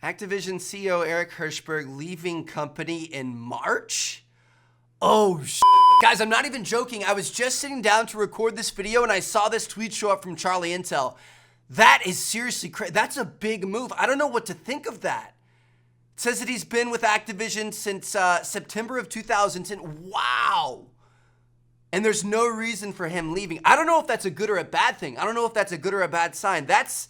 Activision CEO Eric Hirschberg leaving company in March? Oh, guys, I'm not even joking. I was just sitting down to record this video and I saw this tweet show up from Charlie Intel. That is seriously crazy. That's a big move. I don't know what to think of that. It says that he's been with Activision since September of 2010. Wow. And there's no reason for him leaving. I don't know if that's a good or a bad thing. I don't know if that's a good or a bad sign. That's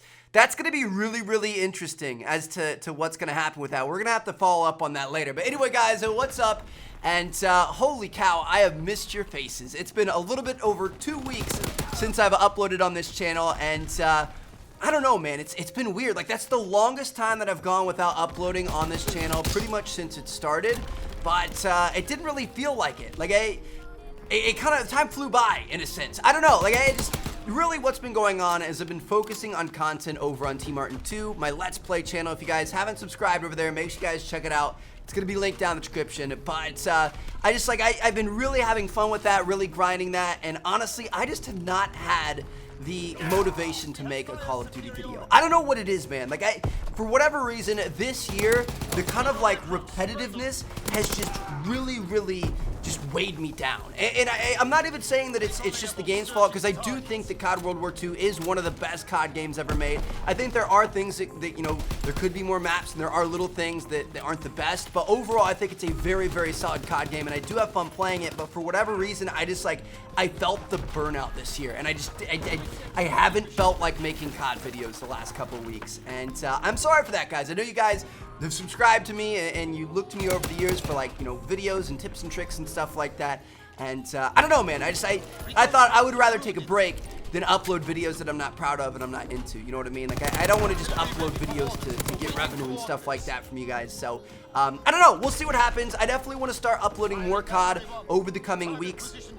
going to be really, really interesting as to what's going to happen with that. We're going to have to follow up on that later. But anyway, guys, what's up? And holy cow, I have missed your faces. It's been a little bit over 2 weeks since I've uploaded on this channel. And I don't know, man. It's been weird. Like, that's the longest time that I've gone without uploading on this channel pretty much since it started. But it didn't really feel like it. Like, it kind of, time flew by in a sense. I don't know. Like, really what's been going on is I've been focusing on content over on Team Martin 2, my Let's Play channel. If you guys haven't subscribed over there, make sure you guys check it out. It's going to be linked down in the description. But I've been really having fun with that, really grinding that. And honestly, I just have not had the motivation to make a Call of Duty video. I don't know what it is, man. Like, for whatever reason, this year, the kind of like repetitiveness has just really just weighed me down. And I'm not even saying that it's just the game's fault, because I do think that COD World War II is one of the best COD games ever made. I think there are things that you know, there could be more maps, and there are little things that aren't the best, but overall, I think it's a very solid COD game, and I do have fun playing it, but for whatever reason, I felt the burnout this year, and I haven't felt like making COD videos the last couple weeks, and I'm sorry for that, guys. I know you guys have subscribed to me and you looked to me over the years for, like, you know, videos and tips and tricks and stuff like that. And I don't know, man. I thought I would rather take a break than upload videos that I'm not proud of and I'm not into. You know what I mean? Like, I don't want to just upload videos to get revenue and stuff like that from you guys. So I don't know. We'll see what happens. I definitely want to start uploading more COD over the coming weeks.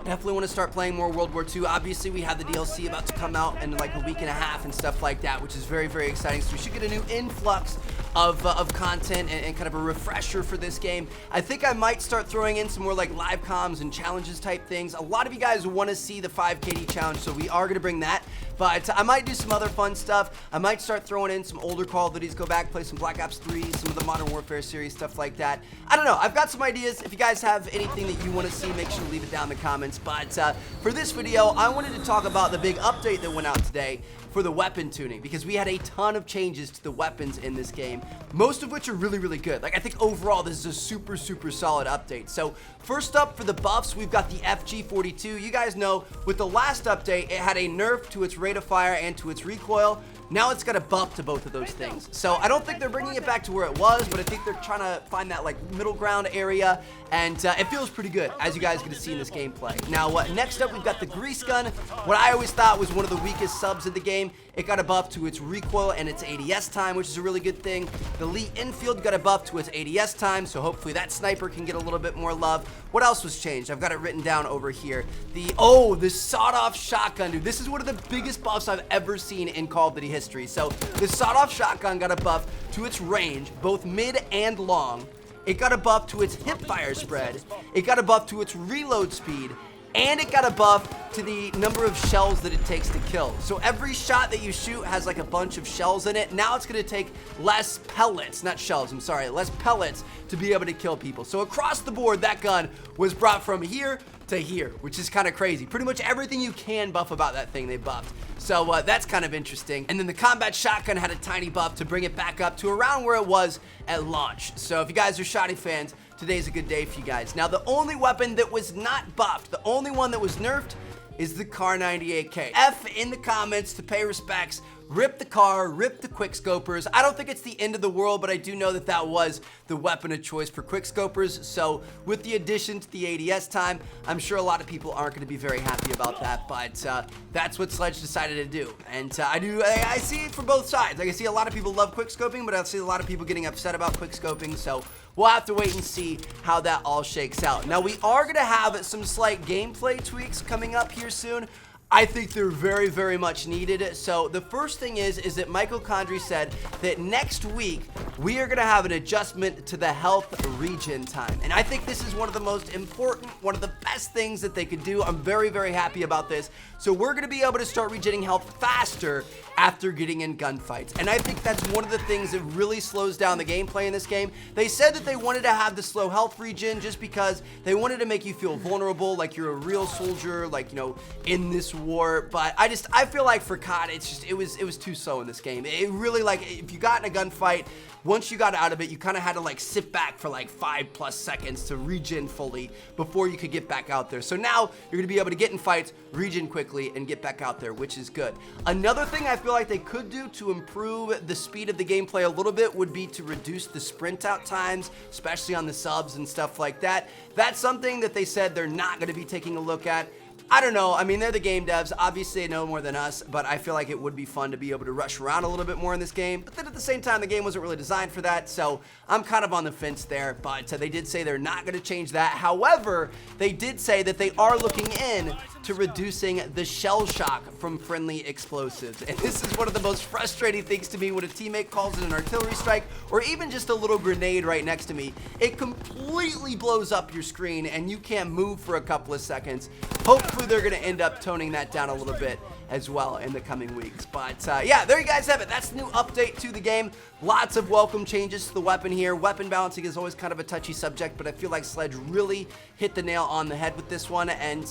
Definitely want to start playing more World War II. Obviously, we have the DLC about to come out in like a week and a half and stuff like that, which is very exciting. So we should get a new influx of content and kind of a refresher for this game. I think I might start throwing in some more like live comms and challenges type things. A lot of you guys want to see the 5KD challenge, so we are going to bring that. But I might do some other fun stuff. I might start throwing in some older Call of Duties, go back, play some Black Ops 3, some of the Modern Warfare series, stuff like that. I don't know. I've got some ideas. If you guys have anything that you want to see, make sure to leave it down in the comments. But for this video, I wanted to talk about the big update that went out today for the weapon tuning, because we had a ton of changes to the weapons in this game, most of which are really good. Like, I think overall this is a super solid update. So first up for the buffs, we've got the FG42. You guys know with the last update, it had a nerf to its rate of fire and to its recoil. Now it's got a buff to both of those things. So I don't think they're bringing it back to where it was, but I think they're trying to find that like middle ground area, and it feels pretty good, as you guys get to see in this gameplay. Now, next up, we've got the grease gun. What I always thought was one of the weakest subs in the game. It got a buff to its recoil and its ADS time, which is a really good thing. The Lee Infield got a buff to its ADS time, so hopefully that sniper can get a little bit more love. What else was changed? I've got it written down over here. The sawed-off shotgun, dude. This is one of the biggest buffs I've ever seen in Call of Duty history. So the sawed-off shotgun got a buff to its range, both mid and long. It got a buff to its hip fire spread. It got a buff to its reload speed. And it got a buff to the number of shells that it takes to kill. So every shot that you shoot has like a bunch of shells in it. Now it's going to take less pellets, not shells, I'm sorry, less pellets to be able to kill people. So across the board, that gun was brought from here to here, which is kind of crazy. Pretty much everything you can buff about that thing, they buffed. So that's kind of interesting. And then the combat shotgun had a tiny buff to bring it back up to around where it was at launch. So if you guys are shotty fans, today's a good day for you guys. Now, the only weapon that was not buffed, the only one that was nerfed, is the Kar 98K. F in the comments to pay respects. Rip the car, rip the quickscopers. I don't think it's the end of the world, but I do know that that was the weapon of choice for quickscopers. So with the addition to the ADS time, I'm sure a lot of people aren't going to be very happy about that, but that's what Sledge decided to do. And I see it from both sides. Like, I see a lot of people love quickscoping, but I see a lot of people getting upset about quickscoping. So we'll have to wait and see how that all shakes out. Now, we are going to have some slight gameplay tweaks coming up here soon. I think they're very much needed. So the first thing is that Michael Condrey said that next week we are gonna have an adjustment to the health regen time. And I think this is one of the most important, one of the best things that they could do. I'm very, very happy about this. So we're gonna be able to start regenerating health faster after getting in gunfights. And I think that's one of the things that really slows down the gameplay in this game. They said that they wanted to have the slow health regen just because they wanted to make you feel vulnerable, like you're a real soldier, like, you know, in this war. But I feel like for COD, it was too slow in this game. It really, like, if you got in a gunfight, once you got out of it, you kind of had to like sit back for like 5+ seconds to regen fully before you could get back out there. So now you're gonna be able to get in fights, regen quickly, and get back out there, which is good. Another thing I feel like they could do to improve the speed of the gameplay a little bit would be to reduce the sprint out times, especially on the subs and stuff like that. That's something that they said they're not gonna be taking a look at. I don't know. I mean, they're the game devs. Obviously, they know more than us, but I feel like it would be fun to be able to rush around a little bit more in this game. But then at the same time, the game wasn't really designed for that, so I'm kind of on the fence there. But they did say they're not going to change that. However, they did say that they are looking in to reducing the shell shock from friendly explosives. And this is one of the most frustrating things to me when a teammate calls in an artillery strike or even just a little grenade right next to me. It completely blows up your screen and you can't move for a couple of seconds. Hopefully they're going to end up toning that down a little bit as well in the coming weeks. But yeah, there you guys have it. That's the new update to the game. Lots of welcome changes to the weapon here. Weapon balancing is always kind of a touchy subject, but I feel like Sledge really hit the nail on the head with this one. And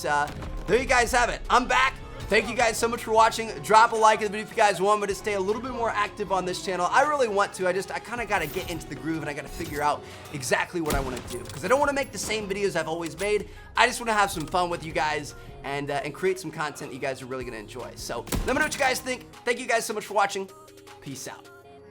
there you guys have it. I'm back. Thank you guys so much for watching. Drop a like in the video if you guys want me to stay a little bit more active on this channel. I really want to. I kind of got to get into the groove and I got to figure out exactly what I want to do because I don't want to make the same videos I've always made. I just want to have some fun with you guys and create some content you guys are really going to enjoy. So let me know what you guys think. Thank you guys so much for watching. Peace out.